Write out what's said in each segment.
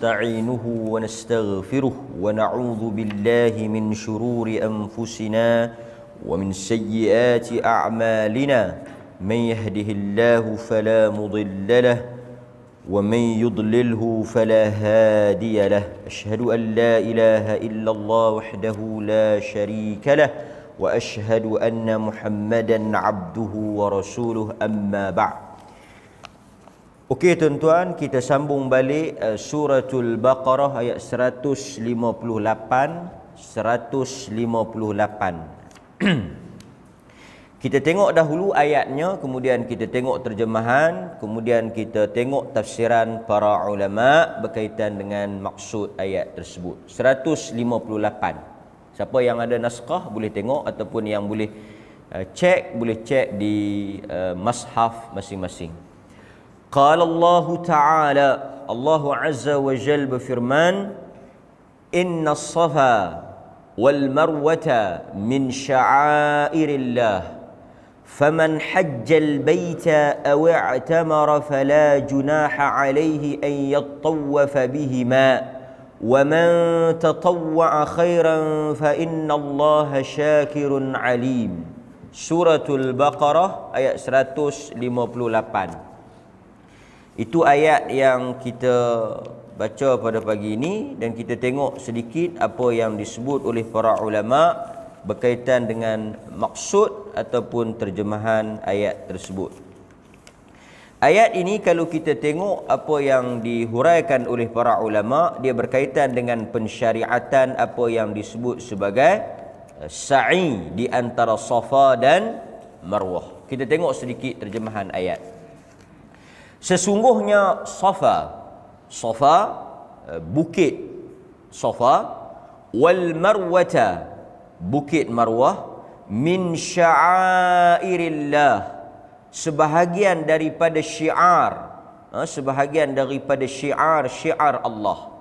ونستعينه ونستغفره ونعوذ بالله من شرور أنفسنا ومن سيئات أعمالنا من يهده الله فلا مضل له ومن يضلله فلا هادي له أشهد أن لا إله إلا الله وحده لا شريك له وأشهد أن محمدا عبده ورسوله أما بعد. Okey tuan-tuan, kita sambung balik suratul Baqarah ayat 158. Kita tengok dahulu ayatnya, kemudian kita tengok terjemahan, kemudian kita tengok tafsiran para ulama berkaitan dengan maksud ayat tersebut. 158. Siapa yang ada naskah boleh tengok, ataupun yang boleh boleh cek di mushaf masing-masing. Qala Allah Ta'ala, Allah Azza wa Jal berfirman, Inna as-safa wal marwata min sya'airillah, faman hajjal baita aw i'tamara fala junaha alayhi an yattawwafa bihima, wa man tatawwa'a khairan fa inna Allaha syakirun alim. Suratul Baqarah ayat 158. Itu ayat yang kita baca pada pagi ini, dan kita tengok sedikit apa yang disebut oleh para ulama berkaitan dengan maksud ataupun terjemahan ayat tersebut. Ayat ini kalau kita tengok apa yang dihuraikan oleh para ulama, dia berkaitan dengan pensyariatan apa yang disebut sebagai sa'i di antara Safa dan Marwah. Kita tengok sedikit terjemahan ayat. Sesungguhnya Safa bukit Safa, wal Marwata bukit Marwah, min sya'airillah sebahagian daripada syiar, sebahagian daripada syiar Allah.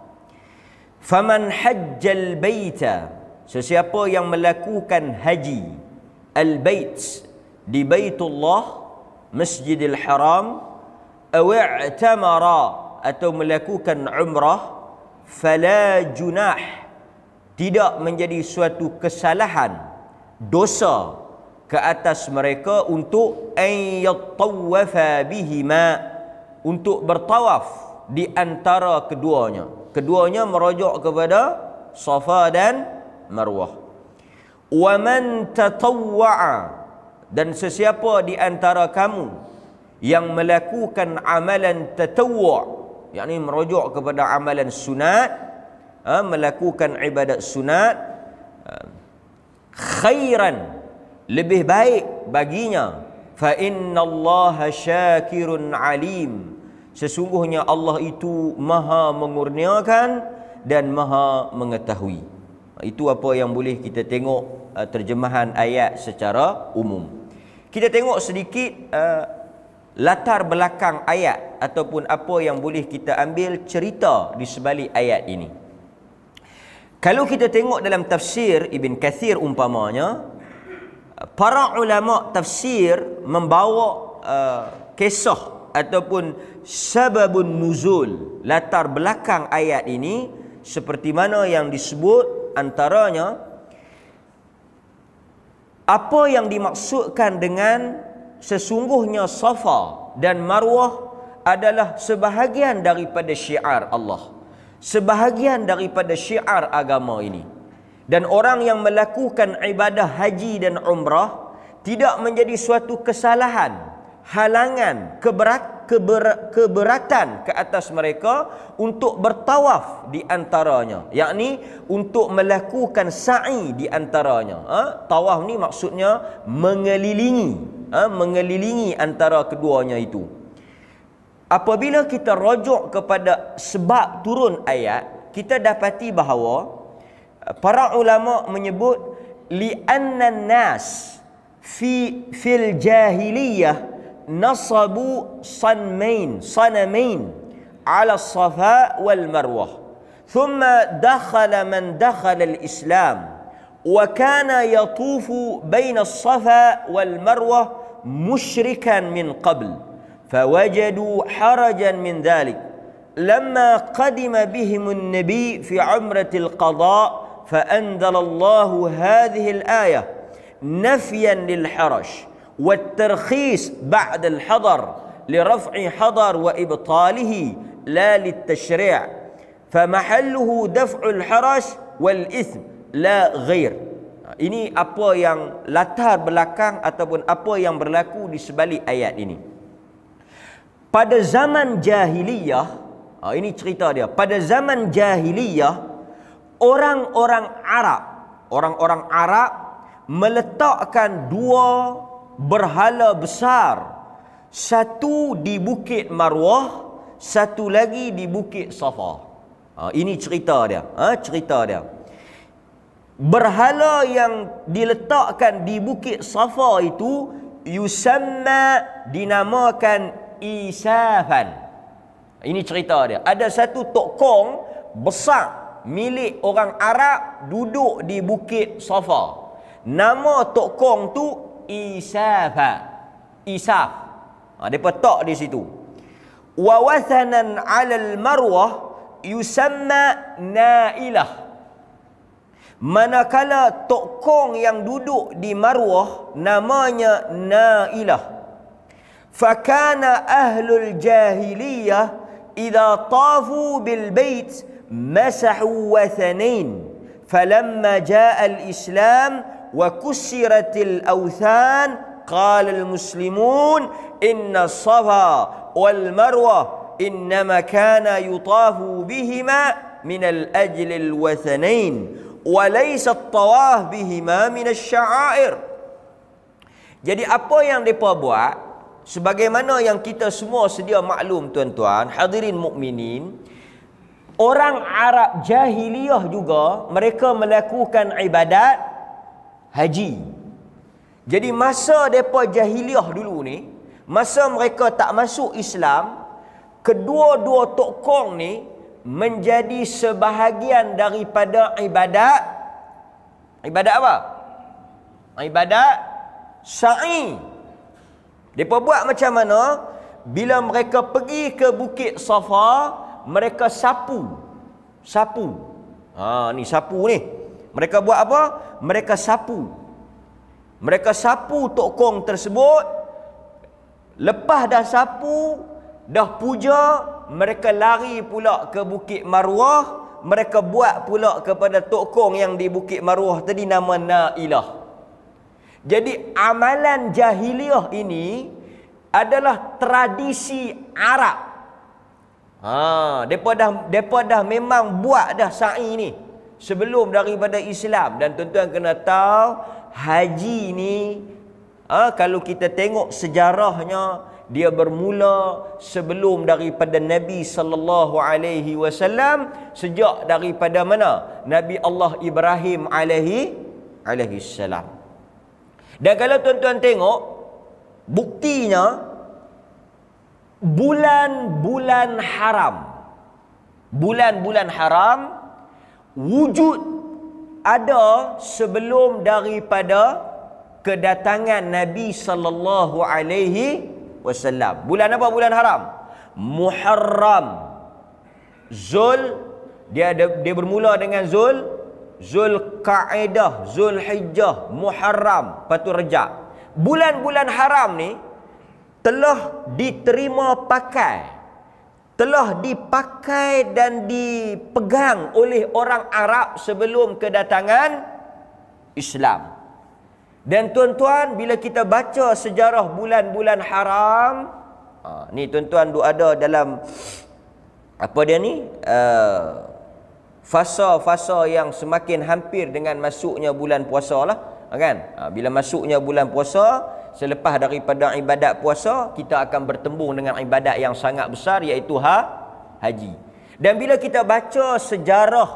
Faman hajjal baita, sesiapa yang melakukan haji al-bait di Baitullah Masjidil Haram, aw'tamara atau melakukan umrah, fala junah, tidak menjadi suatu kesalahan, dosa ke atas mereka untuk an yattawwafa bihima, untuk bertawaf di antara keduanya. Keduanya merujuk kepada Safa dan Marwah. Wa man tatawwa'a, dan sesiapa di antara kamu yang melakukan amalan tatawwu', yakni merujuk kepada amalan sunat, melakukan ibadat sunat, khairan, lebih baik baginya, fa innallaha syakirun alim, sesungguhnya Allah itu maha mengurniakan dan maha mengetahui. Itu apa yang boleh kita tengok terjemahan ayat secara umum. Kita tengok sedikit latar belakang ayat, ataupun apa yang boleh kita ambil cerita di sebalik ayat ini. Kalau kita tengok dalam tafsir Ibn Kathir umpamanya, para ulama tafsir membawa kisah ataupun sababun nuzul, latar belakang ayat ini, seperti mana yang disebut antaranya apa yang dimaksudkan dengan sesungguhnya Safa dan Marwah adalah sebahagian daripada syiar Allah, sebahagian daripada syiar agama ini. Dan orang yang melakukan ibadah haji dan umrah tidak menjadi suatu kesalahan, halangan, keberatan ke atas mereka untuk bertawaf di antaranya, yakni untuk melakukan sa'i di antaranya. Tawaf ni maksudnya mengelilingi antara keduanya itu. Apabila kita rujuk kepada sebab turun ayat, kita dapati bahawa para ulama menyebut li'anna nas fil jahiliyah nasabu sanamain ala Safa wal Marwah, thumma dakhala man dakhala al-Islam wa kana yatufu baina as-Safa wal Marwah musyrikan min qabl fawajadu harajan min dhalik lamma qadima bihimun nabi fi umratil qada فأنزل الله هذه الآية نفيا للحرج والترخيص بعد الحضر لرفع حضر وإبطاله لا للتشريع فمحله دفع الحرج والإثم لا غير. Ini apa yang latar belakang ataupun apa yang berlaku di sebalik ayat ini. Pada zaman jahiliyah, ini cerita dia. Pada zaman jahiliyah, orang-orang Arab meletakkan dua berhala besar. Satu di Bukit Marwah, satu lagi di Bukit Safa. Ini cerita dia. Cerita dia. Berhala yang diletakkan di Bukit Safa itu yusamma, dinamakan Isafan. Ini cerita dia. Ada satu tokong besar milik orang Arab duduk di Bukit Safa. Nama tokong tu Isaf. Depa tok di situ. Wa wathanan 'ala al-Marwah yusamma Nailah. Manakala tokong yang duduk di Marwah namanya Nailah. Fakana ahlul jahiliyah idza tafu bil bait مسحوا وثنين فلما جاء الإسلام وكسرت الأوثان قال المسلمون إن الصفا والمروة إنما كان يطاف بهما من الأجل الوثنين وليس الطواف بهما من الشعائر. Jadi apa yang mereka buat, sebagaimana yang kita semua sedia maklum tuan-tuan, hadirin mukminin, orang Arab jahiliyah juga mereka melakukan ibadat haji. Jadi masa mereka jahiliyah dulu ni, masa mereka tak masuk Islam, kedua-dua tokong ni menjadi sebahagian daripada ibadat apa? Ibadat sa'i. Mereka buat macam mana? Bila mereka pergi ke Bukit Safa, mereka sapu. Ni sapu ni. Mereka buat apa? Mereka sapu. Mereka sapu tokong tersebut. Lepas dah sapu, dah puja, mereka lari pula ke Bukit Marwah. Mereka buat pula kepada tokong yang di Bukit Marwah tadi nama Nailah. Jadi amalan jahiliyah ini adalah tradisi Arab. Depa dah memang buat dah sa'i ni sebelum daripada Islam. Dan tuan-tuan kena tahu, haji ni kalau kita tengok sejarahnya, dia bermula sebelum daripada Nabi sallallahu alaihi wasallam. Sejak daripada mana? Nabi Allah Ibrahim alaihi salam. Dan kalau tuan-tuan tengok, buktinya bulan-bulan haram wujud ada sebelum daripada kedatangan Nabi sallallahu alaihi wasallam. Bulan apa bulan haram? Muharram. Dia bermula dengan Zulqa'dah, Zulhijjah, Muharram, lepas tu Rejab. Bulan-bulan haram ni telah diterima pakai, telah dipakai dan dipegang oleh orang Arab sebelum kedatangan Islam. Dan tuan-tuan, bila kita baca sejarah bulan-bulan haram, ni tuan-tuan ada dalam apa dia ni, fasa-fasa yang semakin hampir dengan masuknya bulan puasa lah, kan? Bila masuknya bulan puasa, selepas daripada ibadat puasa, kita akan bertembung dengan ibadat yang sangat besar, iaitu haji. Dan bila kita baca sejarah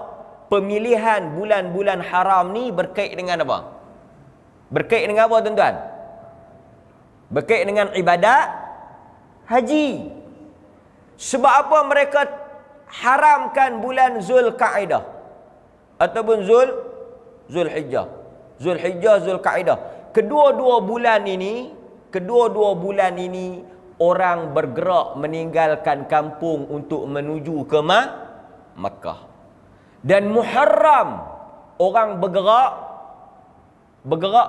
pemilihan bulan-bulan haram ni, berkait dengan apa? Berkait dengan apa tuan-tuan? Berkait dengan ibadat haji. Sebab apa mereka haramkan bulan Zulqa'dah ataupun Zulhijjah? Zulhijjah, Zulqa'dah. Kedua-dua bulan ini orang bergerak meninggalkan kampung untuk menuju ke Makkah. Dan Muharram, orang bergerak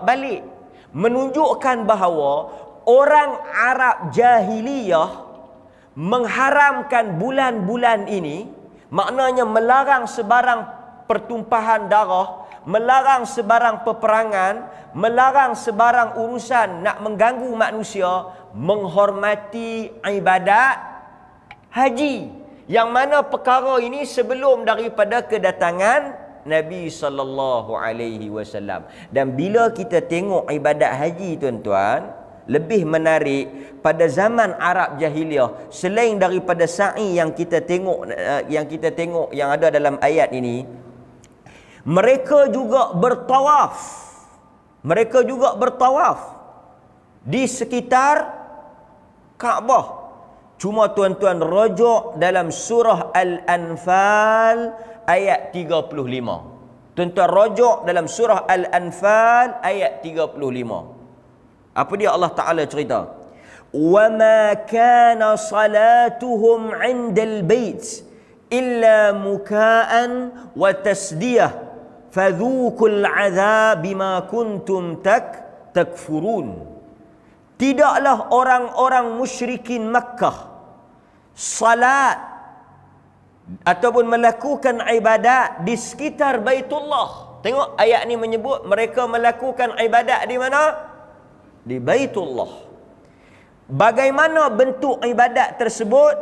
balik, menunjukkan bahawa orang Arab jahiliyah mengharamkan bulan-bulan ini, maknanya melarang sebarang pertumpahan darah, melarang sebarang peperangan, melarang sebarang urusan nak mengganggu manusia, menghormati ibadat haji. Yang mana perkara ini sebelum daripada kedatangan Nabi sallallahu alaihi wasallam. Dan bila kita tengok ibadat haji, tuan-tuan, lebih menarik pada zaman Arab jahiliah, selain daripada sa'i yang kita tengok yang ada dalam ayat ini, mereka juga bertawaf. Mereka juga bertawaf di sekitar Kaabah. Cuma tuan-tuan rujuk dalam surah Al-Anfal ayat 35. Tuan-tuan rujuk dalam surah Al-Anfal ayat 35. Apa dia Allah Ta'ala cerita? وَمَا كَانَ صَلَاتُهُمْ عِنْدَ الْبَيْتِ إِلَّا مُكَاءً وَتَسْدِيَةً فَذُوقُوا الْعَذَابَ بِمَا كُنْتُمْ تَكْفُرُونَ. Tidaklah orang-orang musyrikin Makkah salat ataupun melakukan ibadat di sekitar Baitullah. Tengok ayat ni menyebut mereka melakukan ibadat di mana? Di Baitullah. Bagaimana bentuk ibadat tersebut?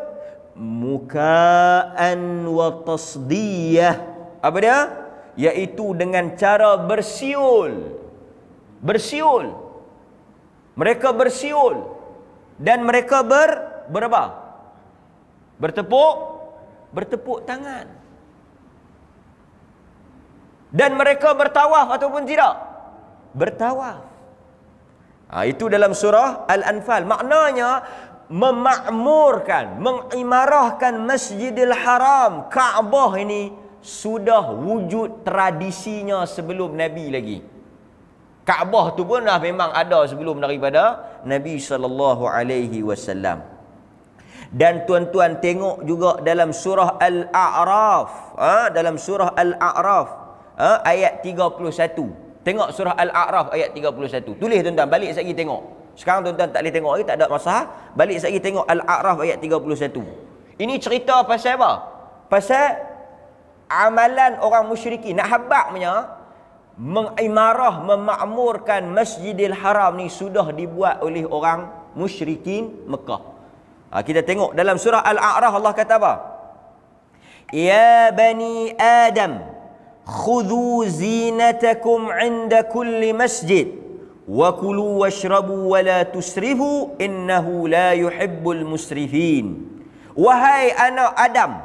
Muka'an wa tasdiyah. Apa dia? Iaitu dengan cara bersiul. Bersiul. Mereka bersiul. Dan mereka berapa? Bertepuk tangan. Dan mereka bertawaf ataupun tidak? Bertawaf. Itu dalam surah Al-Anfal. Maknanya memakmurkan, mengimarahkan Masjidil Haram, Kaabah ini sudah wujud tradisinya sebelum Nabi lagi. Kaabah tu pun dah memang ada sebelum daripada Nabi SAW. Dan tuan-tuan tengok juga dalam surah Al-A'raf, dalam surah Al-A'raf ayat 31. Tengok surah Al-A'raf ayat 31. Tulis tuan-tuan, balik sekali tengok. Sekarang tuan-tuan tak boleh tengok lagi, tak ada masalah. Balik sekali tengok Al-A'raf ayat 31. Ini cerita pasal apa? Pasal amalan orang musyrikin. Nak habaknya, mengimarah, memakmurkan Masjidil Haram ni sudah dibuat oleh orang musyrikin Mekah. Kita tengok dalam surah Al-A'raf Allah kata apa? Ya bani Adam, khudhu zinatakum 'inda kulli masjid wa kulu washrabu wa la tusrifu innahu la yuhibbul musrifin. Wahai anak Adam,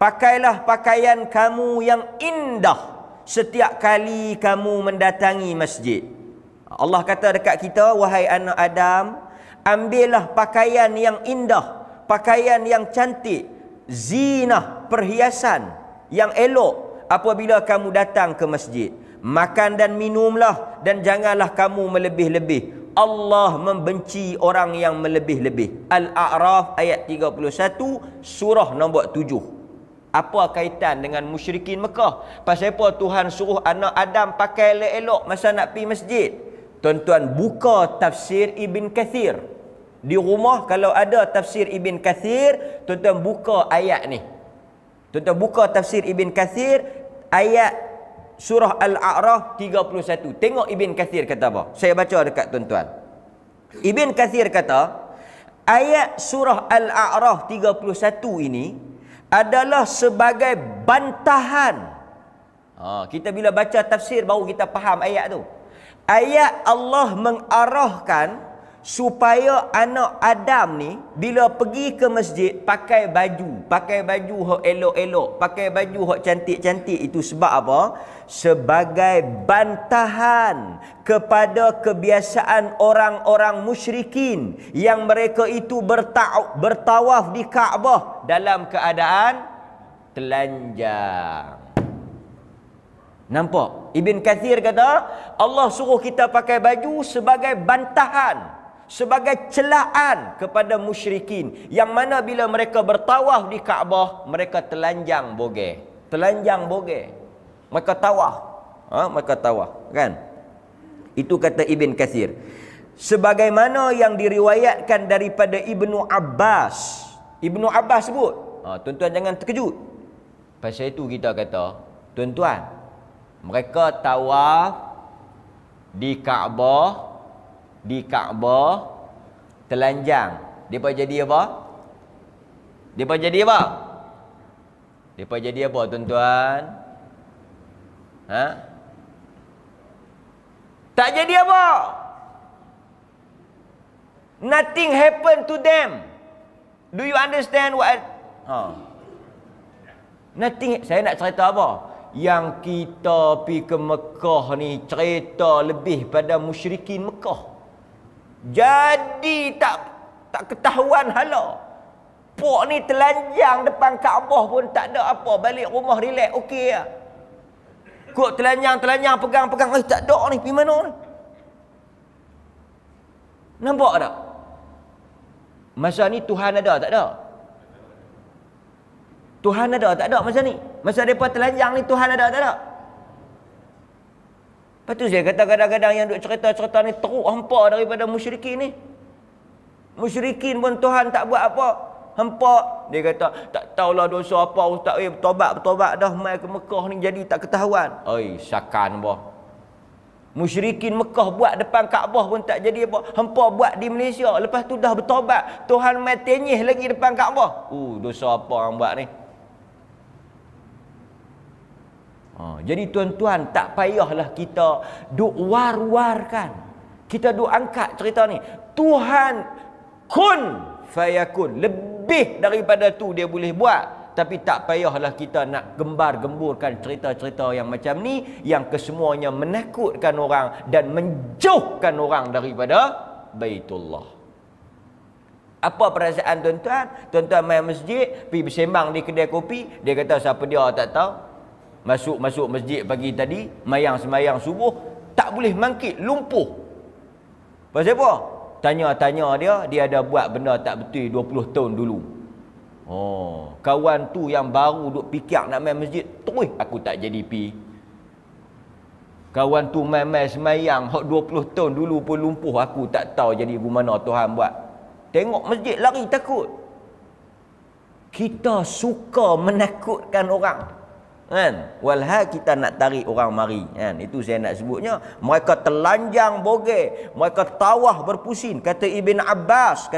pakailah pakaian kamu yang indah setiap kali kamu mendatangi masjid. Allah kata dekat kita, wahai anak Adam, ambillah pakaian yang indah, pakaian yang cantik, zinah, perhiasan yang elok apabila kamu datang ke masjid. Makan dan minumlah dan janganlah kamu melebih-lebih. Allah membenci orang yang melebih-lebih. Al-A'raf ayat 31, surah nombor 7. Apa kaitan dengan musyrikin Mekah? Pasal apa Tuhan suruh anak Adam pakai elok-elok masa nak pergi masjid? Tuan-tuan buka tafsir Ibn Kathir. Di rumah kalau ada tafsir Ibn Kathir, tuan-tuan buka ayat ni. Tuan-tuan buka tafsir Ibn Kathir ayat surah Al-A'raf 31. Tengok Ibn Kathir kata apa. Saya baca dekat tuan-tuan. Ibn Kathir kata, ayat surah Al-A'raf 31 ini adalah sebagai bantahan. Kita bila baca tafsir baru kita faham ayat tu. Ayat Allah mengarahkan supaya anak Adam ni bila pergi ke masjid pakai baju hok elok-elok, pakai baju hok cantik-cantik. Itu sebab apa? Sebagai bantahan kepada kebiasaan orang-orang musyrikin yang mereka itu bertawaf di Kaabah dalam keadaan telanjang. Nampak? Ibn Kathir kata Allah suruh kita pakai baju sebagai bantahan, sebagai celaan kepada musyrikin, yang mana bila mereka bertawaf di Kaabah, mereka telanjang bogeh. Telanjang bogeh. Mereka tawaf. Mereka tawaf, kan? Itu kata Ibn Kathir. Sebagaimana yang diriwayatkan daripada Ibnu Abbas. Ibnu Abbas sebut. Tuan-tuan jangan terkejut. Pasal itu kita kata, tuan-tuan, mereka tawaf di Kaabah, telanjang. Depa jadi apa? Depa jadi apa? Depa jadi apa, tuan-tuan? Tak jadi apa? Nothing happened to them. Do you understand what Nothing. Saya nak cerita apa? Yang kita pergi ke Mekah ni cerita lebih pada musyrikin Mekah. Jadi tak ketahuan hala. Pok ni telanjang depan Kaabah pun tak ada apa. Balik rumah relax, okey lah. Kok telanjang pegang-pegang. Tak ada ni, pergi mana ni? Nampak tak? Masa ni Tuhan ada tak ada? Tuhan ada tak ada masa ni? Masa mereka telanjang ni Tuhan ada tak ada? Lepas tu saya kata kadang-kadang yang duk cerita-cerita ni teruk hampa daripada musyrikin ni. Musyrikin pun Tuhan tak buat apa. Hampa. Dia kata, tak tahulah dosa apa ustaz. Bertobat dah mai ke Mekah ni jadi tak ketahuan. Oi, syakan apa. Musyrikin Mekah buat depan Kaabah pun tak jadi apa. Hampa buat di Malaysia. Lepas tu dah bertobat. Tuhan mai tenyih lagi depan Kaabah. Dosa apa orang buat ni. Jadi tuan-tuan, tak payahlah kita duk war-warkan. Kita duk angkat cerita ni. Tuhan kun fayakun. Lebih daripada tu dia boleh buat. Tapi tak payahlah kita nak gembar-gemburkan cerita-cerita yang macam ni, yang kesemuanya menakutkan orang dan menjauhkan orang daripada Baitullah. Apa perasaan tuan-tuan? Tuan-tuan main masjid, pergi bersembang di kedai kopi, dia kata siapa dia tak tahu. Masuk masjid pagi tadi, sembahyang subuh, tak boleh mangkit, lumpuh. Pasal apa? Tanya-tanya dia ada buat benda tak betul 20 tahun dulu. Kawan tu yang baru duk fikir nak main masjid, terus aku tak jadi pi. Kawan tu main sembahyang hak 20 tahun dulu pun lumpuh, aku tak tahu jadi mana Tuhan buat. Tengok masjid lari takut. Kita suka menakutkan orang. Kan? Walhal kita nak tarik orang mari, kan? Itu saya nak sebutnya. Mereka telanjang bogeh, mereka tawaf berpusing. Kata Ibn Abbas,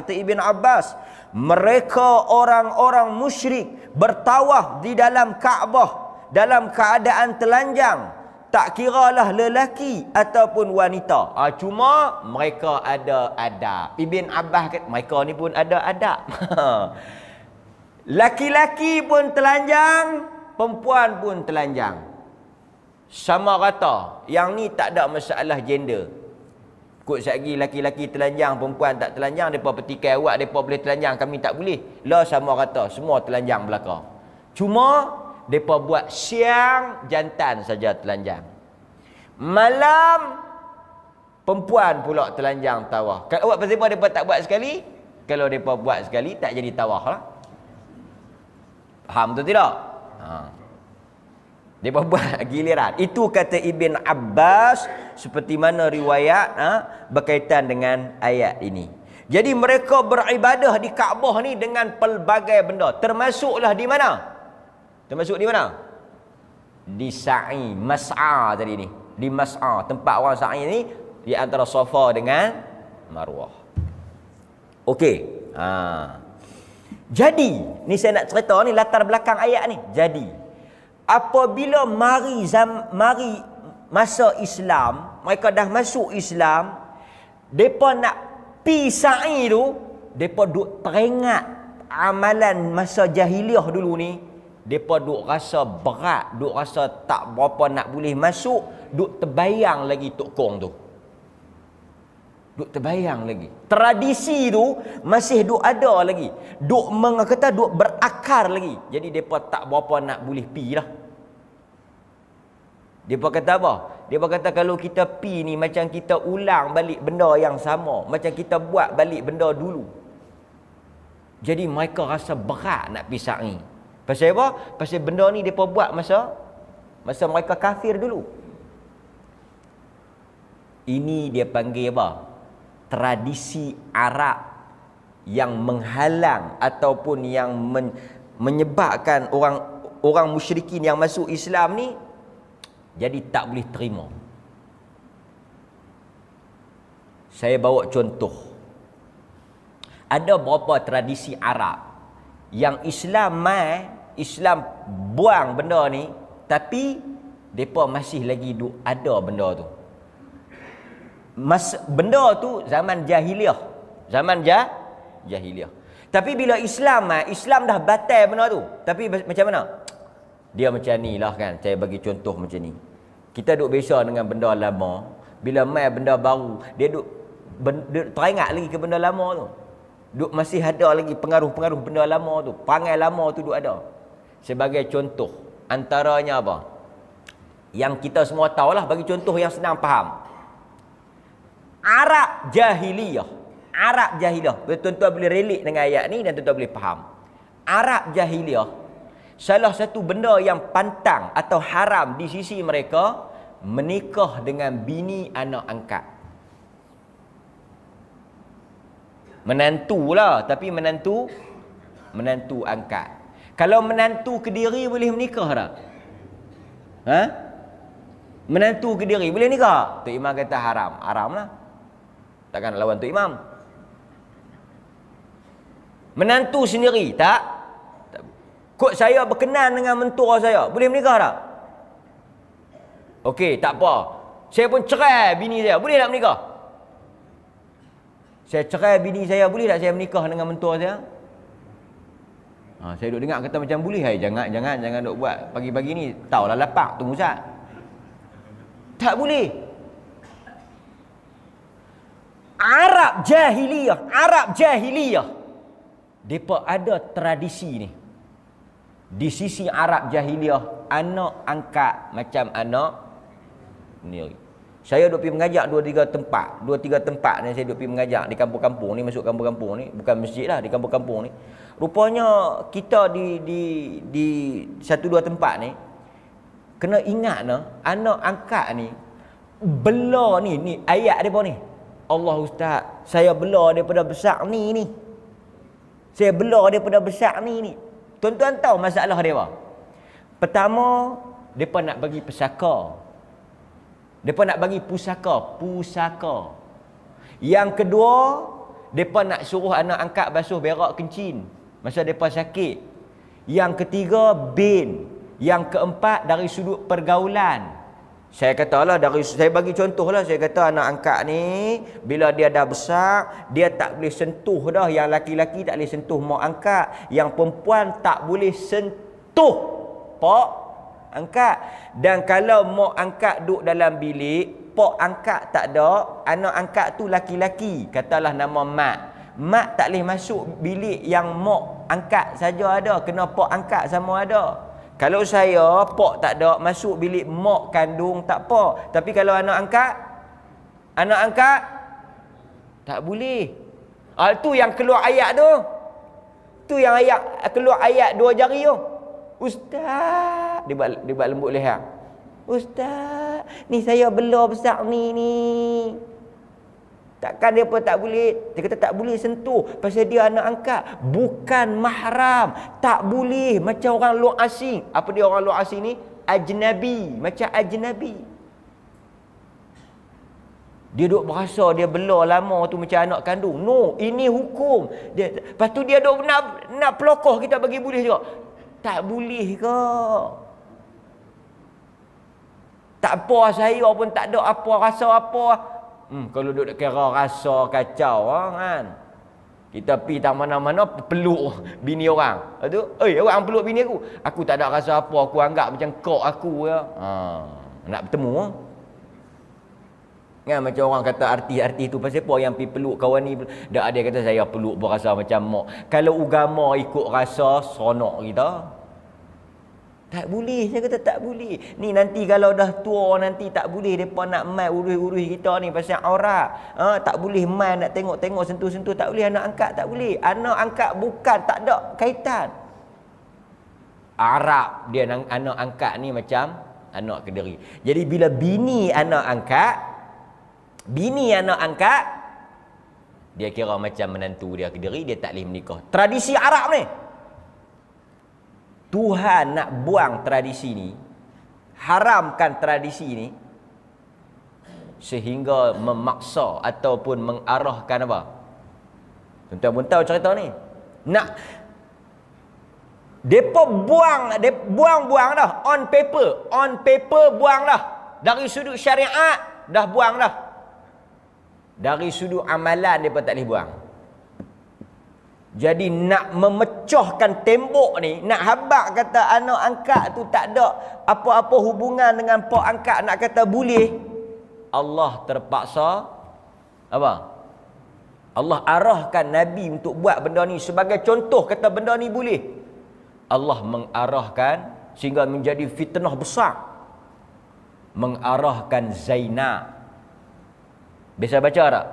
mereka orang-orang musyrik bertawaf di dalam Kaabah dalam keadaan telanjang, tak kiralah lelaki ataupun wanita. Cuma mereka ada adab. Ibn Abbas kata mereka ni pun ada adab. Laki-laki pun telanjang, perempuan pun telanjang. Sama rata. Yang ni tak ada masalah gender. Kut sagi laki-laki telanjang, perempuan tak telanjang, mereka petikai awak, mereka boleh telanjang, kami tak boleh. Lah sama rata, semua telanjang belaka. Cuma mereka buat siang, jantan saja telanjang. Malam, perempuan pula telanjang tawaf. Kalau awak pasal apa mereka tak buat sekali? Kalau mereka buat sekali, tak jadi tawaf lah. Faham tu tidak? Dia buat giliran. Itu kata Ibn Abbas, seperti mana riwayat berkaitan dengan ayat ini. Jadi mereka beribadah di Kaabah ni dengan pelbagai benda. Termasuklah di mana? Termasuk di mana? Di sa'i, mas'a tadi ni. Di mas'a, tempat orang sa'i ni di antara Safa dengan Marwah. Okey. Jadi, ni saya nak cerita ni latar belakang ayat ni. Jadi, apabila mari masa Islam, mereka dah masuk Islam, depa nak pi sa'i tu, depa duk teringat amalan masa jahiliah dulu ni, depa duk rasa berat, duk rasa tak berapa nak boleh masuk, duk terbayang lagi tok kong tu. Duk terbayang lagi. Tradisi tu masih duk ada lagi. Duk duk berakar lagi. Jadi depa tak berapa nak boleh pi lah. Depa kata apa? Depa kata kalau kita pi ni macam kita ulang balik benda yang sama, macam kita buat balik benda dulu. Jadi mereka rasa berat nak pi sa'i. Pasal apa? Pasal benda ni depa buat masa mereka kafir dulu. Ini dia panggil apa? Tradisi Arab yang menghalang ataupun yang menyebabkan orang musyrikin yang masuk Islam ni jadi tak boleh terima. Saya bawa contoh. Ada beberapa tradisi Arab yang Islam buang benda ni, tapi depa masih lagi ada benda tu. Benda tu zaman jahiliah. Zaman jahiliah. Tapi bila Islam dah batal benda tu. Tapi macam mana? Dia macam ni lah kan. Saya bagi contoh macam ni. Kita duk biasa dengan benda lama. Bila mai benda baru, dia duk teringat lagi ke benda lama tu. Duk masih ada lagi pengaruh-pengaruh benda lama tu. Perangai lama tu duk ada. Sebagai contoh, antaranya apa? Yang kita semua tahulah, bagi contoh yang senang faham. Arab jahiliyah. Tuan-tuan boleh relate dengan ayat ni dan tuan-tuan boleh faham. Arab jahiliyah, salah satu benda yang pantang atau haram di sisi mereka, menikah dengan bini anak angkat. Menantu lah, tapi menantu angkat. Kalau menantu Kediri boleh menikah tak? Ha? Menantu Kediri boleh nikah? Tok Imam kata haram. Haram lah. Takkan nak lawan Tok Imam. Menantu sendiri tak? Kok saya berkenan dengan mentua saya, boleh menikah tak? Okey, tak apa. Saya pun cerai bini saya, boleh tak menikah? Saya cerai bini saya, boleh tak saya menikah dengan mentua saya? Saya duk dengar kata macam boleh. Jangan duk buat pagi-pagi ni. Taulah lapak tu Ustaz. Tak boleh. Arab jahiliyah. Depa ada tradisi ni. Di sisi Arab jahiliyah, anak angkat macam anak sendiri. Saya duk pergi mengajak 2-3 tempat ni, saya duk pergi mengajak di kampung-kampung ni, masuk kampung-kampung ni, bukan masjid lah, di kampung-kampung ni. Rupanya kita di 1-2 tempat ni kena ingat anak angkat ni bela ni ayat depa ni. Allah Ustaz, saya bela daripada besar ni. Saya bela daripada besar ni. Tuan-tuan tahu masalah dia apa? Pertama, depa nak bagi pesaka. Depa nak bagi pusaka. Yang kedua, depa nak suruh anak angkat basuh berak kencing masa depa sakit. Yang ketiga, bin. Yang keempat, dari sudut pergaulan. Saya bagi contoh lah. Saya kata anak angkat ni, bila dia dah besar, dia tak boleh sentuh dah. Yang laki-laki tak boleh sentuh mak angkat. Yang perempuan tak boleh sentuh pak angkat. Dan kalau mak angkat duduk dalam bilik, pak angkat tak ada, anak angkat tu laki-laki, katalah nama mak tak boleh masuk bilik yang mak angkat saja ada, kena pak angkat sama ada. Kalau saya, pak tak ada, masuk bilik mak kandung tak apa. Tapi kalau anak angkat tak boleh. Tu yang keluar ayat tu. Tu yang keluar ayat 2 jari tu. Ustaz, dia buat lembut leher. Ustaz, ni saya bela besar ni. Takkan dia pun tak boleh. Dia kata tak boleh sentuh pasal dia anak angkat, bukan mahram. Tak boleh. Macam orang luar asing. Apa dia orang luar asing ni? Ajnabi. Macam ajnabi. Dia duk berasa dia bela lama tu macam anak kandung. No, ini hukum. Lepas tu dia duk nak pelokoh kita bagi boleh juga. Tak boleh ke? Tak apa, saya pun tak ada apa rasa apa. Kalau duduk kira rasa kacau kan. Kita pergi tak mana-mana peluk bini orang. Lepas tu, orang peluk bini aku. Aku tak ada rasa apa, aku anggap macam kok aku ya. Nak bertemu. Kan macam orang kata artis-artis tu pasal apa yang pergi peluk kawan ni. Dak ada kata saya peluk berasa macam mak. Kalau agama ikut rasa seronok kita. Tak boleh, saya kata tak boleh. Ni nanti kalau dah tua nanti tak boleh depa nak mai urus-urus kita ni pasal aurat. Tak boleh mai nak tengok-tengok sentuh-sentuh, tak boleh anak angkat, tak boleh. Anak angkat bukan tak ada kaitan. Arab dia anak angkat ni macam anak kederi. Jadi bila bini anak angkat dia kira macam menantu dia kederi, dia tak boleh menikah. Tradisi Arab ni. Tuhan nak buang tradisi ni, haramkan tradisi ni, sehingga memaksa ataupun mengarahkan apa? Tuan-tuan pun tahu cerita ni. Nak depa buang dah on paper buang dah. Dari sudut syariat dah buang dah. Dari sudut amalan depa tak boleh buang. Jadi nak memecahkan tembok ni, nak habaq kata anak angkat tu tak ada apa-apa hubungan dengan pak angkat, nak kata boleh, Allah terpaksa apa? Allah arahkan Nabi untuk buat benda ni sebagai contoh, kata benda ni boleh. Allah mengarahkan sehingga menjadi fitnah besar. Mengarahkan Zainab. Bisa baca tak?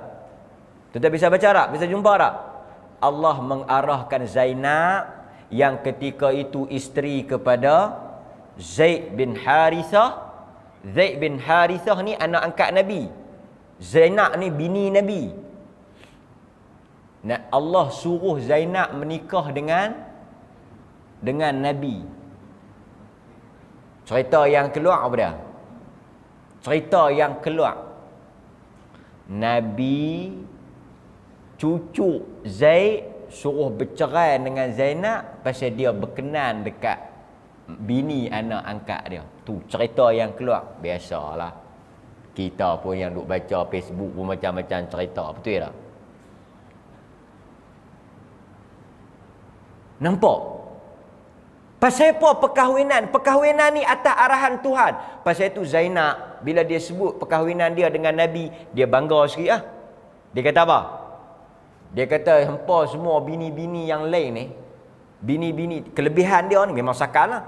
Tuan-tuan bisa baca tak? Bisa jumpa tak? Allah mengarahkan Zainab yang ketika itu isteri kepada Zaid bin Harithah. Zaid bin Harithah ni anak angkat Nabi. Zainab ni bini Nabi. Nah, Allah suruh Zainab menikah dengan Nabi. Cerita yang keluar apa dia? Cerita yang keluar, Nabi cucu Zaid suruh bercerai dengan Zainab pasal dia berkenan dekat bini anak angkat dia. Tu cerita yang keluar. Biasalah, kita pun yang duk baca Facebook pun macam-macam cerita. Betul tak? Nampak? Pasal apa perkahwinan? Perkahwinan ni atas arahan Tuhan. Pasal itu Zainab bila dia sebut perkahwinan dia dengan Nabi, dia bangga sikit lah. Dia kata apa? Dia kata hampa semua bini-bini yang lain ni, bini-bini kelebihan dia ni memang sakal lah.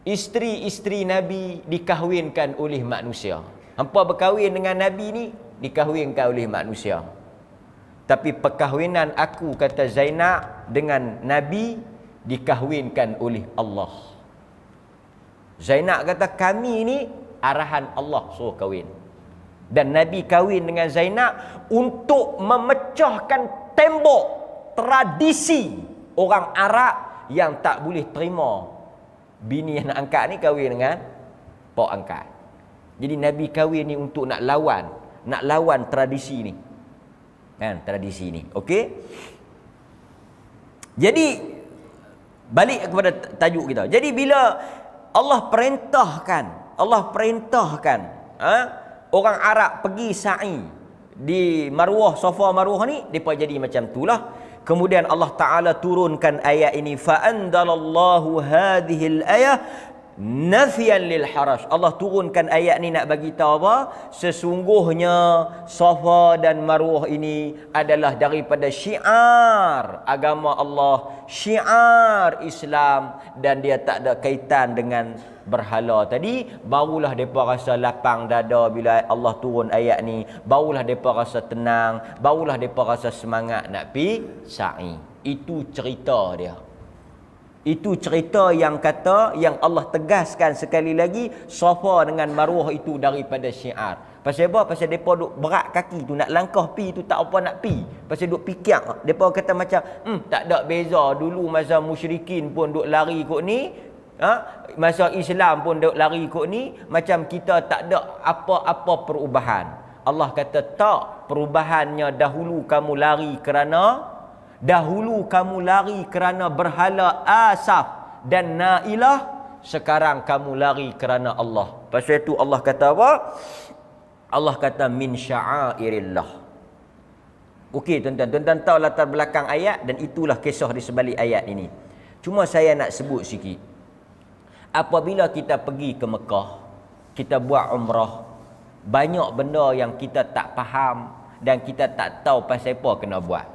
Isteri-isteri Nabi dikahwinkan oleh manusia. Hampa berkahwin dengan Nabi ni dikahwinkan oleh manusia. Tapi perkahwinan aku, kata Zainab, dengan Nabi dikahwinkan oleh Allah. Zainab kata kami ni arahan Allah suruh kahwin. Dan Nabi kahwin dengan Zainab untuk memecahkan tembok tradisi orang Arab yang tak boleh terima bini anak angkat ni kahwin dengan pak angkat. Jadi Nabi kahwin ni untuk nak lawan tradisi ni. Kan, tradisi ni. Okey? Jadi balik kepada tajuk kita. Jadi bila Allah perintahkan orang Arab pergi sa'i di Marwah, Safa Marwah ni, depa jadi macam itulah. Kemudian Allah Taala turunkan ayat ini, fa anzalallahu hadhil ayah nafiyan lil haraj. Allah turunkan ayat ni nak bagi tahu apa? Sesungguhnya Safa dan Marwah ini adalah daripada syiar agama Allah, syiar Islam, dan dia tak ada kaitan dengan berhala tadi. Barulah depa rasa lapang dada bila Allah turun ayat ni, barulah depa rasa tenang, barulah depa rasa semangat nak pi sa'i. Itu cerita dia. Itu cerita yang kata, yang Allah tegaskan sekali lagi, Safa dengan Marwah itu daripada syiar. Pasal apa? Pasal mereka duk berat kaki tu, nak langkah pi tu tak apa nak pi. Pasal duk pikir. Mereka kata macam, tak ada beza. Dulu masa musyrikin pun duk lari kot ni. Masa Islam pun duk lari kot ni. Macam kita tak ada apa-apa perubahan. Allah kata tak, perubahannya dahulu kamu lari kerana berhala Asaf dan Nailah, sekarang kamu lari kerana Allah. Pasal itu Allah kata apa? Allah kata min sya'airillah. Okey tuan-tuan, tuan-tuan tahu latar belakang ayat, dan itulah kisah di sebalik ayat ini. Cuma saya nak sebut sikit. Apabila kita pergi ke Mekah, kita buat umrah, banyak benda yang kita tak faham dan kita tak tahu pasal apa kena buat.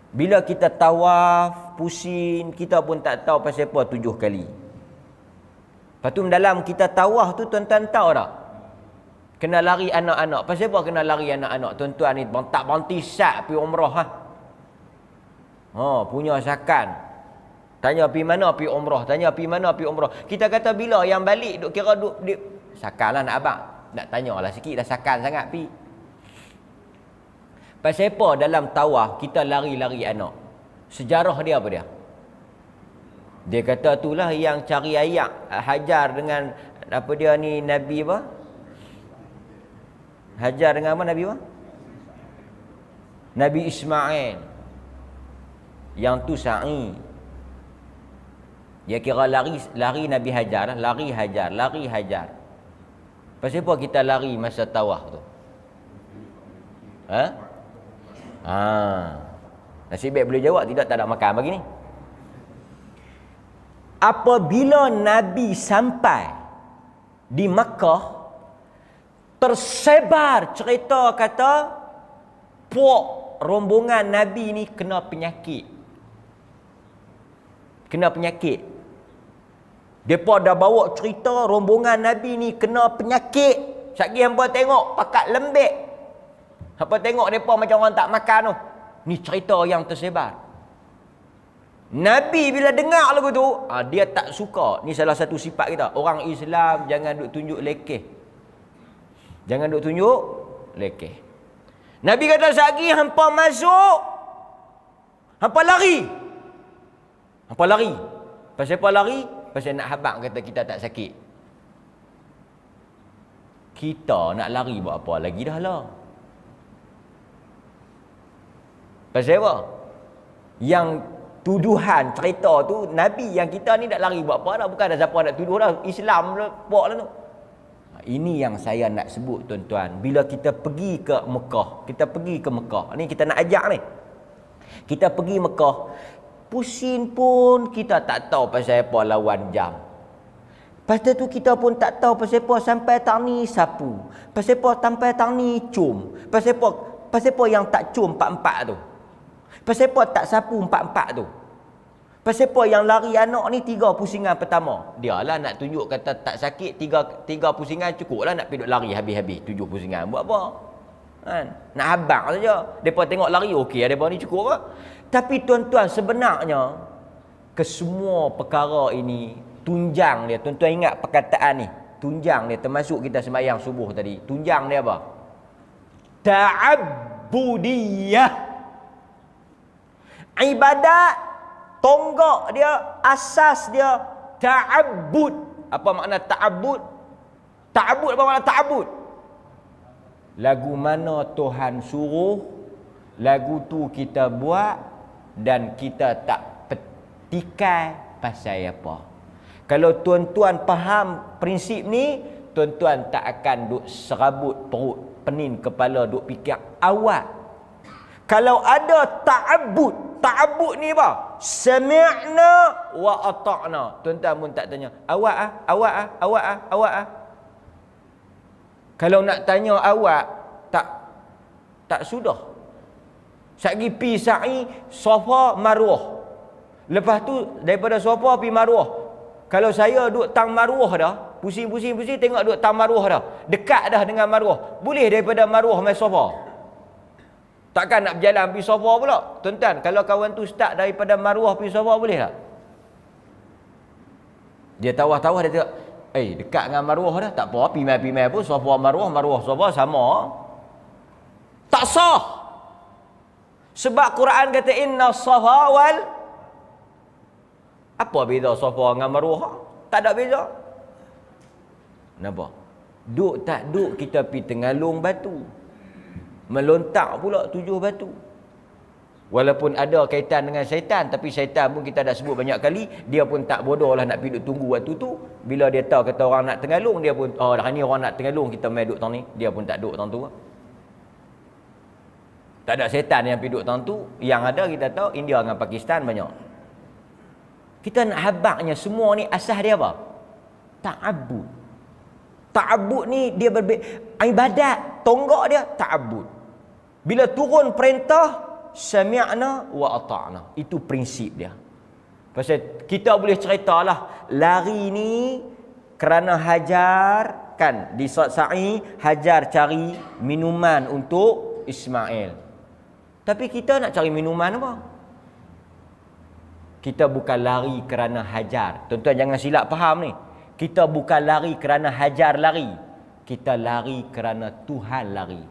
Bila kita tawaf, pusing, kita pun tak tahu pasal apa 7 kali. Lepas tu dalam kita tawaf tu tuan-tuan tahu tak? Kena lari anak-anak. Pasal apa kena lari anak-anak? Tuan-tuan ni tak berhenti sat pergi umrah ha. Punya sakan. Tanya pergi mana pergi umrah, tanya pergi mana pergi umrah. Kita kata bila yang balik duk kira duk sakanlah nak abang. Nak tanyalah sikit dah sakan sangat pi. Pasal apa dalam tawaf kita lari-lari anak? Sejarah dia apa dia? Dia kata itulah yang cari ayak Hajar dengan apa dia ni Nabi apa? Hajar dengan apa Nabi apa? Nabi Ismail. Yang tu sa'i. Dia kira lari Nabi Hajar, lari Hajar. Pasal apa kita lari masa tawaf tu? Nasib baik boleh jawab, tidak tak ada makan pagi ni. Apabila Nabi sampai di Makkah, tersebar cerita kata puak rombongan Nabi ni kena penyakit. Depa dah bawa cerita rombongan Nabi ni kena penyakit. Sekali hangpa tengok pakat lembek. Hangpa tengok depa macam orang tak makan tu. Ni cerita yang tersebar. Nabi bila dengar lagu tu, dia tak suka. Ni salah satu sifat kita. Orang Islam jangan duk tunjuk lekeh. Nabi kata sekali hangpa masuk, hangpa lari. Pasal apa lari? Pasal nak habaq kata kita tak sakit. Kita nak lari buat apa lagi dah lah. Pasal apa? Yang tuduhan cerita tu Nabi, yang kita ni nak lari buat apa dah. Bukan ada siapa nak tuduh dah. Islam buat lah tu. Ini yang saya nak sebut tuan-tuan. Bila kita pergi ke Mekah, ni kita nak ajak ni. Kita pergi Mekah, pusing pun kita tak tahu pasal apa lawan jam. Pasal tu kita pun tak tahu pasal apa sampai tang ni sapu. Pasal apa sampai tang ni cum. Pasal apa yang tak cum 4-4 tu. Pasal apa tak sapu 4-4 tu. Pasal apa yang lari anak ni 3 pusingan pertama. Dia lah nak tunjuk kata tak sakit 3 pusingan cukup lah nak pergi duk lari habis-habis 7 pusingan. Buat apa? Kan? Nak habaq saja. Depa tengok lari okey, depa ni cukup apa? Tapi tuan-tuan sebenarnya kesemua perkara ini tunjang dia. Tuan-tuan ingat perkataan ni. Tunjang dia termasuk kita sembahyang subuh tadi. Tunjang dia apa? Ta'abbudiyah. Ibadat tonggak dia, asas dia ta'abbud. Apa makna ta'abbud? Ta'abbud apa makna ta'abbud? Lagu mana Tuhan suruh, lagu tu kita buat dan kita tak petikai pasal apa. Kalau tuan-tuan faham prinsip ni, tuan-tuan tak akan duk serabut perut, penin kepala duk fikir awak. Kalau ada ta'abbud, ta'abbud ni apa? Sami'na wa ata'na. Tuan-tuan pun tak tanya, awak ah. Kalau nak tanya awak, tak sudah. Sagi pi sa'i Safa Marwah. Lepas tu daripada Safa pi Marwah. Kalau saya duduk tang Marwah dah, pusing tengok duduk tang Marwah dah, dekat dah dengan Marwah. Boleh daripada Marwah mai Safa. Takkan nak berjalan pi Safa pula. Tuan-tuan, kalau kawan tu start daripada Marwah pi Safa boleh tak? Dia tawah-tawah dia tengok, dekat dengan Marwah dah, tak apa, pi mai pun Safa Marwah Safa sama. Tak sah. Sebab Quran kata inna safa wal, apa beza Safa dengan Marwah? Tak ada beza. Kenapa? Duk tak duk kita pi tengalung batu. Melontak pula 7 batu. Walaupun ada kaitan dengan syaitan, tapi syaitan pun kita dah sebut banyak kali, dia pun tak bodoh lah nak pergi duk tunggu waktu tu. Bila dia tahu kata orang nak tengalung, dia pun, dah ni orang nak tengalung, kita main duk tang ni. Dia pun tak duk tang tu. Tak ada syaitan yang pergi duk tang tu. Yang ada kita tahu India dengan Pakistan banyak. Kita nak habaqnya semua ni asas dia apa? Ta'abbud. Ta'abbud ni dia ibadat, tonggak dia ta'abbud. Bila turun perintah, sami'na wa ata'na. Itu prinsip dia. Pasal kita boleh ceritalah lari ni kerana hajar kan di sa'i hajar cari minuman untuk Ismail. Tapi kita nak cari minuman apa? Kita bukan lari kerana hajar. Tuan-tuan jangan silap faham ni. Kita bukan lari kerana hajar lari. Kita lari kerana Tuhan lari.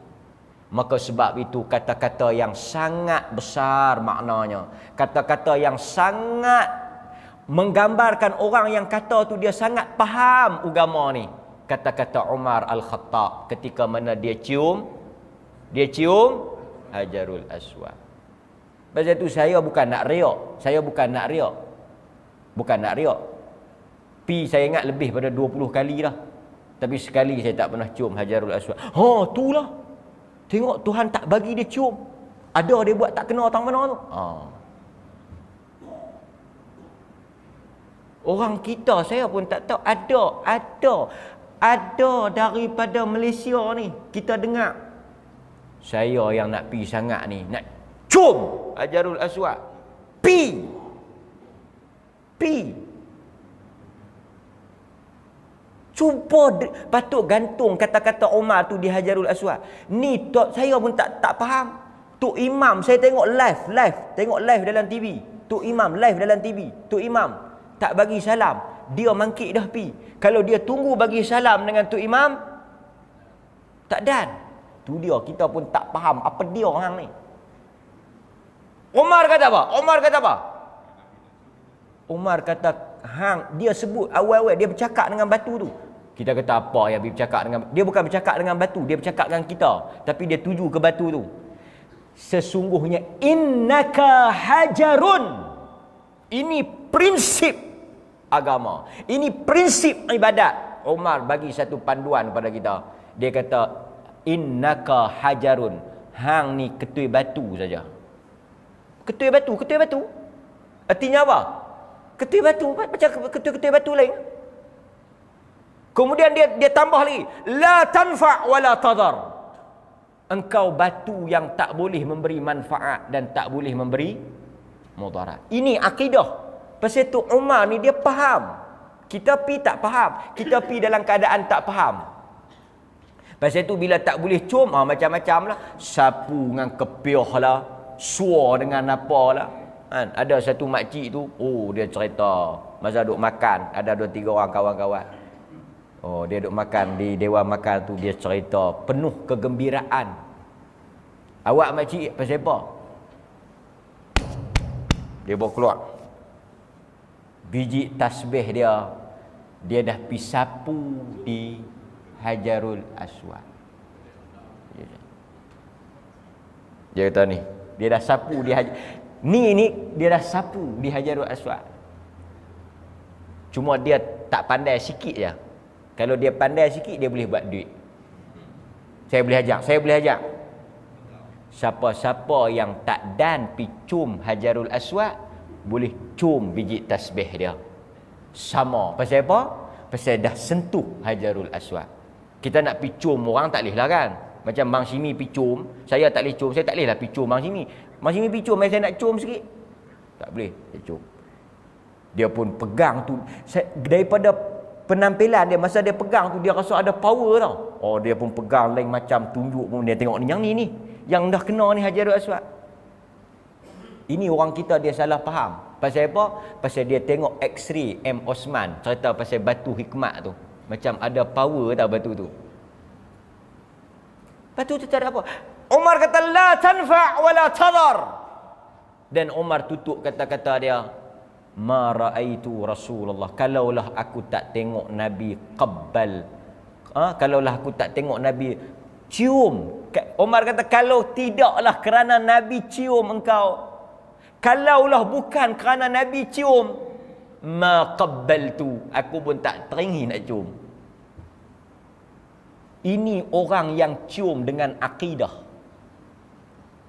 Maka sebab itu kata-kata yang sangat besar maknanya. Kata-kata yang sangat menggambarkan orang yang kata tu dia sangat faham agama ni. Kata-kata Umar Al-Khattab ketika mana dia cium Hajarul Aswad. Pasal tu saya bukan nak riak. Bukan nak riak. Pi saya ingat lebih pada 20 kali dah. Tapi sekali saya tak pernah cium Hajarul Aswad. Itulah. Tengok Tuhan tak bagi dia cium. Ada dia buat tak kena tang mana tu. Orang kita saya pun tak tahu ada daripada Malaysia ni kita dengar. Saya yang nak pi sangat ni, nak cium Hajarul Aswad. Pi. Cuba patut gantung kata-kata Umar tu di Hajarul Aswad. Ni saya pun tak faham. Tok Imam saya tengok live dalam TV. Tok Imam live dalam TV. Tok Imam tak bagi salam, dia mangkit dah pi. Kalau dia tunggu bagi salam dengan Tok Imam, tak dan. Tu dia, kita pun tak faham apa dia orang ni. Umar kata apa? Umar kata dia sebut awal-awal dia bercakap dengan batu tu. Kita kata apa yang dia bercakap dengan, dia bukan bercakap dengan batu, dia bercakap dengan kita, tapi dia tuju ke batu tu. Sesungguhnya innaka hajarun. Ini prinsip agama. Ini prinsip ibadat. Umar bagi satu panduan kepada kita. Dia kata innaka hajarun. Hang ni ketui batu saja. Ketui batu. Artinya apa? Ketui batu macam ketui batu lain. Kemudian dia tambah lagi, la tanfa' wa la tadar. Engkau batu yang tak boleh memberi manfaat dan tak boleh memberi mudarat. Ini akidah. Pasal tu Umar ni dia faham. Kita pi tak faham. Kita pi dalam keadaan tak faham. Pasal tu bila tak boleh cium, macam-macam lah. Sapu dengan kepiah lah. Suar dengan apa lah. Kan? Ada satu makcik tu, dia cerita. Masa duk makan, ada 2-3 orang kawan-kawan. Dia duk makan di dewan makan tu, dia cerita penuh kegembiraan. Awak makcik pasal apa? Dia bawa keluar biji tasbih dia dah pi sapu di Hajarul Aswad. Dia kata ni, dia dah sapu di dia dah sapu di Hajarul Aswad. Cuma dia tak pandai sikit je. Kalau dia pandai sikit, dia boleh buat duit. Saya boleh ajak. Siapa-siapa yang tak dan pi cium Hajarul Aswad, boleh cium biji tasbih dia. Sama. Pasal apa? Pasal dah sentuh Hajarul Aswad. Kita nak pi cium orang tak boleh lah kan? Macam Bang Simi pi cium, saya tak boleh cium, saya tak boleh lah pi cium Bang Simi. Bang Simi pi cium, saya nak cium sikit. Tak boleh, dia cium. Dia pun pegang tu. Daripada penampilan dia, masa dia pegang tu, dia rasa ada power tau. Dia pun pegang lain macam, tunjuk pun. Dia tengok ni, yang ni. Yang dah kena ni Hajarul Aswad. Ini orang kita dia salah faham. Pasal apa? Pasal dia tengok X-ray M. Osman cerita pasal batu hikmat tu. Macam ada power tau batu tu. Batu tu tak ada apa. Umar kata la tanfa' wa la tadar. Dan Umar tutup kata-kata dia, ma ra'aitu Rasulullah. Kalaulah aku tak tengok Nabi qabbal. Kalaulah aku tak tengok Nabi cium. Umar kata kalau tidaklah kerana Nabi cium engkau, kalaulah bukan kerana Nabi cium, ma qabbaltu, aku pun tak teringin nak cium. Ini orang yang cium dengan akidah.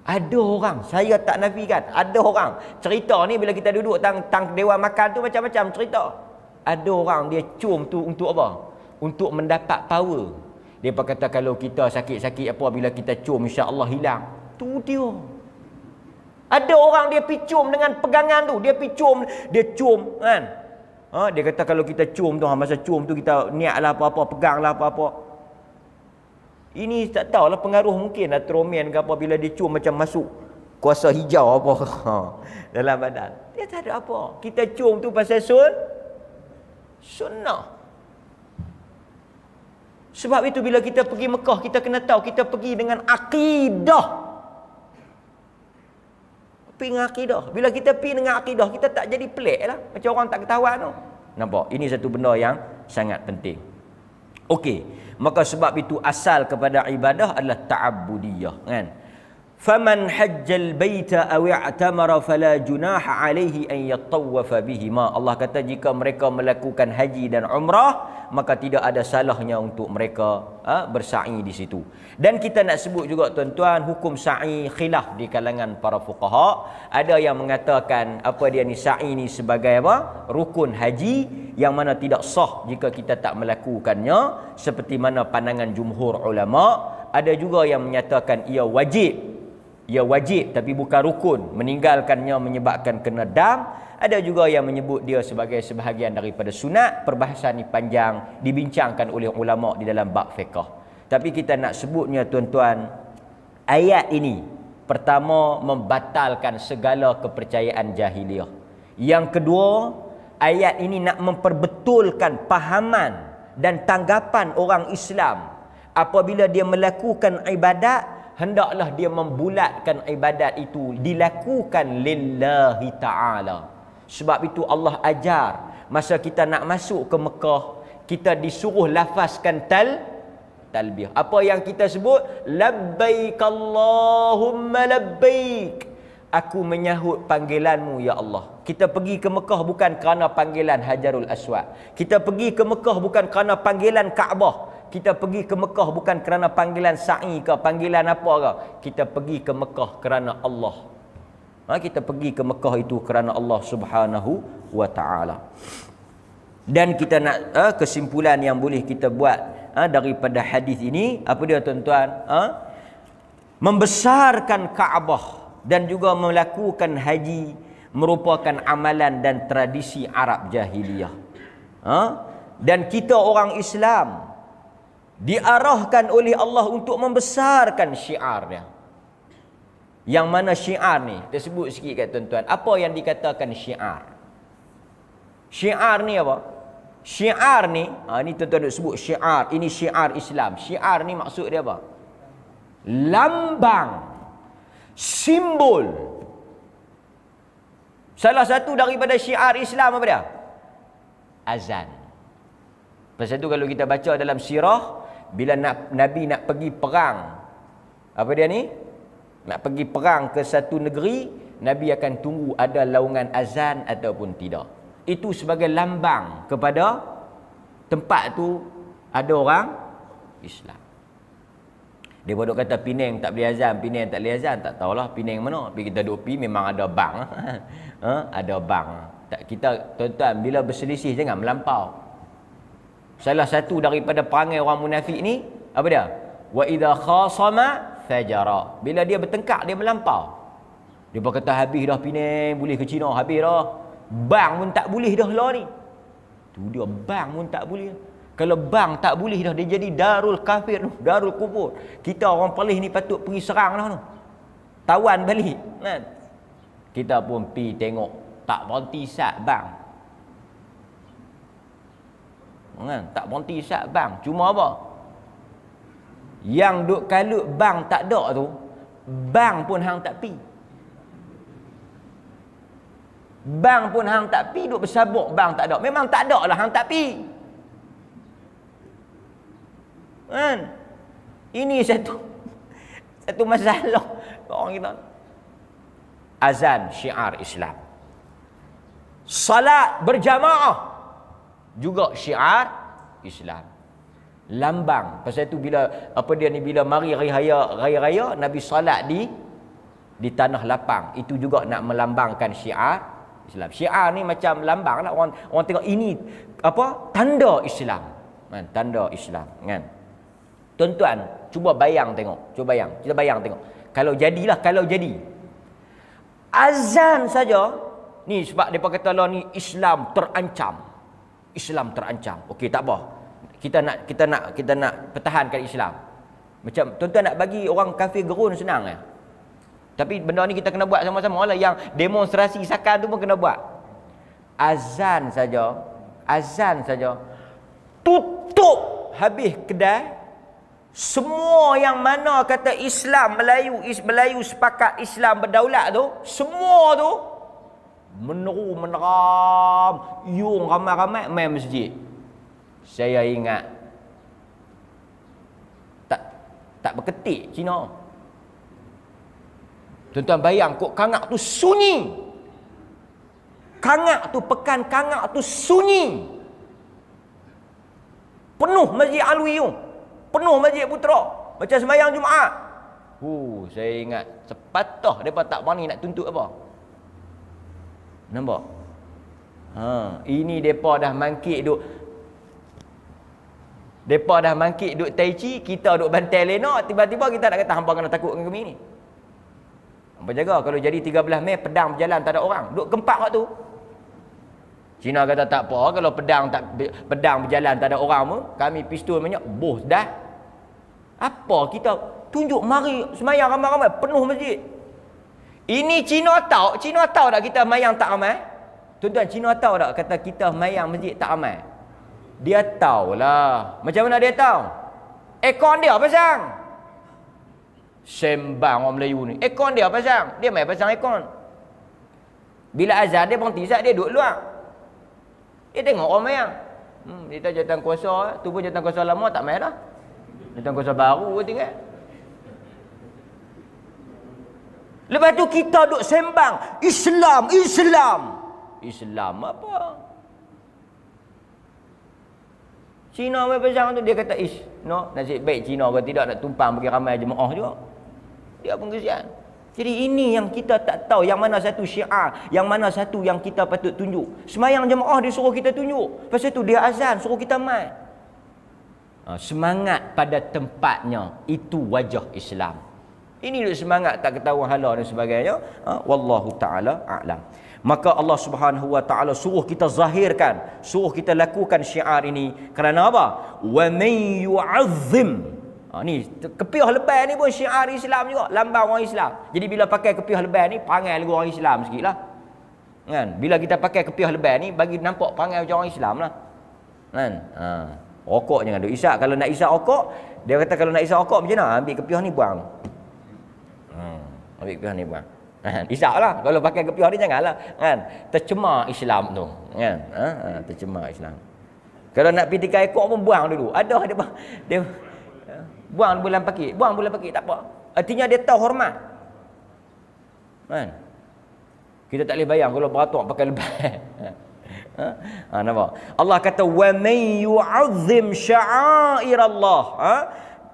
Ada orang, saya tak nafikan, ada orang cerita ni bila kita duduk tang dewan makan tu macam-macam cerita. Ada orang dia cium tu untuk apa? Untuk mendapat power. Dia kata kalau kita sakit-sakit apa, bila kita cium insya-Allah hilang. Tu dia. Ada orang dia pi cium dengan pegangan tu, dia pi cium, dia cium kan. Dia kata kalau kita cium tu, masa cium tu kita niatlah apa-apa, peganglah apa-apa. Ini tak tahulah pengaruh mungkin atromen ke apa, bila dia cium macam masuk kuasa hijau apa dalam badan. Dia tak ada apa. Kita cium tu pasal sunnah. Sebab itu bila kita pergi Mekah, kita kena tahu kita pergi dengan akidah. Pergi dengan akidah. Bila kita pergi dengan akidah, kita tak jadi pelik lah. Macam orang tak ketahuan tu. Nampak? Ini satu benda yang sangat penting. Okey. Maka sebab itu asal kepada ibadah adalah ta'abbudiyah. Kan? Faman hajjal baita aw i'tamara fala junaha alaihi an yattawwafa bihima. Allah kata jika mereka melakukan haji dan umrah, maka tidak ada salahnya untuk mereka bersa'i di situ. Dan kita nak sebut juga tuan-tuan, hukum sa'i khilaf di kalangan para fuqaha. Ada yang mengatakan apa dia ni, sa'i ni sebagai apa? Rukun haji yang mana tidak sah jika kita tak melakukannya, seperti mana pandangan jumhur ulama. Ada juga yang menyatakan ia wajib. Ia wajib tapi bukan rukun. Meninggalkannya menyebabkan kena dam. Ada juga yang menyebut dia sebagai sebahagian daripada sunat. Perbahasan ni panjang, dibincangkan oleh ulama di dalam bab fiqh. Tapi kita nak sebutnya tuan-tuan, ayat ini pertama membatalkan segala kepercayaan jahiliah. Yang kedua, ayat ini nak memperbetulkan pahaman dan tanggapan orang Islam apabila dia melakukan ibadat, hendaklah dia membulatkan ibadat itu dilakukan lillahi ta'ala. Sebab itu Allah ajar, masa kita nak masuk ke Mekah, kita disuruh lafazkan talbiyah. Apa yang kita sebut? Labbaik Allahumma labbaik. Aku menyahut panggilanmu ya Allah. Kita pergi ke Mekah bukan kerana panggilan Hajarul Aswad. Kita pergi ke Mekah bukan kerana panggilan Kaabah. Kita pergi ke Mekah bukan kerana panggilan sa'i ke, panggilan apa ke. Kita pergi ke Mekah kerana Allah. Kita pergi ke Mekah itu kerana Allah Subhanahu wa ta'ala. Dan kita nak kesimpulan yang boleh kita buat daripada hadis ini, apa dia tuan-tuan? Membesarkan Kaabah dan juga melakukan haji merupakan amalan dan tradisi Arab jahiliyah. Dan kita orang Islam diarahkan oleh Allah untuk membesarkan syiar dia. Yang mana syiar ni? Kita sebut sikit kat tuan-tuan. Apa yang dikatakan syiar? Syiar ni apa? Syiar ni, ni tuan-tuan duk sebut syiar. Ini syiar Islam. Syiar ni maksud dia apa? Lambang. Simbol. Salah satu daripada syiar Islam apa dia? Azan. Pasal tu kalau kita baca dalam sirah, bila Nabi nak pergi perang, apa dia ni? Nak pergi perang ke satu negeri, Nabi akan tunggu ada laungan azan ataupun tidak. Itu sebagai lambang kepada tempat tu ada orang Islam. Dia bodoh kata Penang tak boleh azan, Penang tak boleh azan, tak tahulah Penang mana. Tapi kita duk pergi memang ada bang. Ada bang. Kita tuan-tuan bila berselisih jangan melampau. Salah satu daripada perangai orang munafik ni apa dia? Wa idza khasama fajara. Bila dia bertengkar dia melampau. Dia berkata habis dah Penang, boleh ke China, habis dah. Bang pun tak boleh dah lah ni. Tu dia, bang pun tak boleh. Kalau bang tak boleh dah, dia jadi darul kafir, darul kubur. Kita orang Perlis ni patut pergi serang dah tu. Tawan balik kan. Kita pun pergi tengok, tak berhenti sat bang. Kan? Tak berhenti sat bang. Cuma apa? Yang duk kalut bang tak ada tu, bang pun hang tak pi. Bang pun hang tak pi, duk bersabuk bang tak ada. Memang tak ada lah hang tak pi. Kan? Ini satu masalah orang kita. Azan syiar Islam. Salat berjamaah juga syiar Islam. Lambang. Pasal itu bila apa dia ni, bila mari raya Nabi salat di tanah lapang, itu juga nak melambangkan syiar Islam. Syiar ni macam lambang lah, orang tengok ini apa? Tanda Islam. Kan? Tanda Islam, kan? Tuan-tuan, cuba bayang tengok. Kita bayang tengok. Kalau jadi Azan saja. Ni sebab depa kata lah ni Islam terancam. Islam terancam. Okey, tak apa. Kita nak pertahankan Islam. Macam tuan-tuan nak bagi orang kafir gerun senang ya. Tapi benda ni kita kena buat sama-sama lah. Yang demonstrasi sakan tu pun kena buat. Azan saja. Tutup habis kedai. Semua yang mana kata Islam Melayu sepakat Islam berdaulat tu, semua tu meneram, yung ramai-ramai main masjid. Saya ingat tak berketik Cina. Tuan-tuan bayang kok Kangak tu sunyi. Kangak tu, pekan Kangak tu sunyi. Penuh Masjid Alwi tu. Penuh Masjid Putra. Macam sembahyang Jumaat. Saya ingat sepatah mereka tak berani nak tuntut apa. Nampak? Ini mereka dah mangkit duk. Mereka dah mangkit duk tai chi, kita duk bantai lena, tiba-tiba kita nak kata hampa kena takut dengan kami ni. Hampa jaga kalau jadi 13 Mei pedang berjalan tak ada orang, duk gempak waktu. Cina kata tak apa, kalau pedang berjalan tak ada orang pun, kami pistol banyak, bos dah. Apa kita tunjuk mari semayang ramai-ramai penuh masjid. Ini Cina tahu tak kita mayang tak ramai? Tuan-tuan, Cina tahu tak kata kita mayang masjid tak ramai? Dia tahulah. Macam mana dia tahu? Ekon dia pasang. Sembang orang Melayu ni. Ekon dia pasang. Dia main pasang ekon. Bila azan dia berhenti sat, dia duduk luar. Dia tengok orang mayang. Dia tahu jawatan kuasa, tu pun jawatan kuasa lama tak main dah. Jawatan kuasa baru pun tinggal. Lepas tu kita duk sembang Islam apa? Cina main pasang tu dia kata nasib baik Cina kalau tidak nak tumpang bagi ramai jemaah juga. Dia pun kesian. Jadi ini yang kita tak tahu yang mana satu syiar, yang mana satu yang kita patut tunjuk. Semayang jemaah dia suruh kita tunjuk. Lepas tu dia azan suruh kita mai. Semangat pada tempatnya itu wajah Islam. Ini duk semangat tak ketahuan hala dan sebagainya. Wallahu taala a'lam. Maka Allah Subhanahu wa taala suruh kita zahirkan, suruh kita lakukan syiar ini kerana apa? Wa man yu'azzim. Ni kepiah lebay ni pun syiar Islam juga, lambang orang Islam. Jadi bila pakai kepiah lebay ni perangai lagu orang Islam sikitlah. Kan? Bila kita pakai kepiah lebay ni bagi nampak perangai macam orang Islam lah. Kan? Rokok jangan duk isap. Kalau nak isap rokok, dia kata kalau nak isap rokok macam mana? Ambil kepiah ni buang. Ambil kepiah ni buang. Isap lah. Kalau pakai kepiah ni janganlah. Kan? Tercemar Islam tu. Kan? Tercemar Islam. Kalau nak pergi tikai ekor pun buang dulu. Ada dia buang bulan pakit. Buang bulan pakit tak apa. Artinya dia tahu hormat. Kan? Kita tak boleh bayang kalau beratuk pakai lebay. Nampak? Allah kata wa man yu'azzim sya'airallah.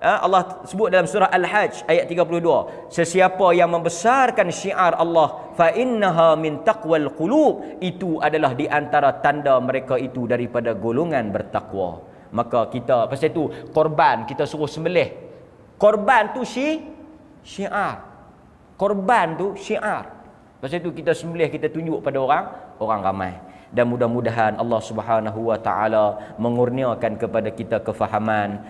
Allah sebut dalam surah Al-Hajj ayat 32, sesiapa yang membesarkan syiar Allah fa innaha min taqwal qulub, itu adalah di antara tanda mereka itu daripada golongan bertakwa. Maka kita pasal itu korban kita suruh sembelih. Korban tu syiar. Korban tu syiar. Pasal itu kita sembelih, kita tunjuk pada orang ramai. Dan mudah-mudahan Allah Subhanahu wa taala mengurniakan kepada kita kefahaman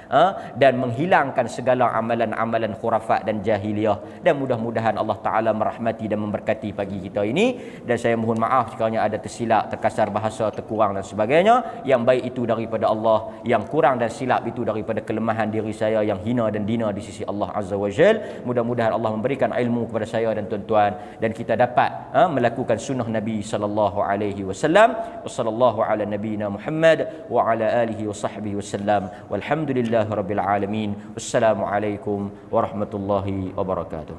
dan menghilangkan segala amalan-amalan khurafat dan jahiliah, dan mudah-mudahan Allah taala merahmati dan memberkati pagi kita ini. Dan saya mohon maaf sekiranya ada tersilap, terkasar bahasa, terkurang dan sebagainya. Yang baik itu daripada Allah, yang kurang dan silap itu daripada kelemahan diri saya yang hina dan dina di sisi Allah Azza wa Jal. Mudah-mudahan Allah memberikan ilmu kepada saya dan tuan-tuan, dan kita dapat melakukan sunnah Nabi sallallahu alaihi wasallam. Wassallallahu ala nabiyyina Muhammad wa ala alihi wa sahbihi wasallam. Walhamdulillahirabbil alamin. Wassalamu alaikum warahmatullahi wabarakatuh.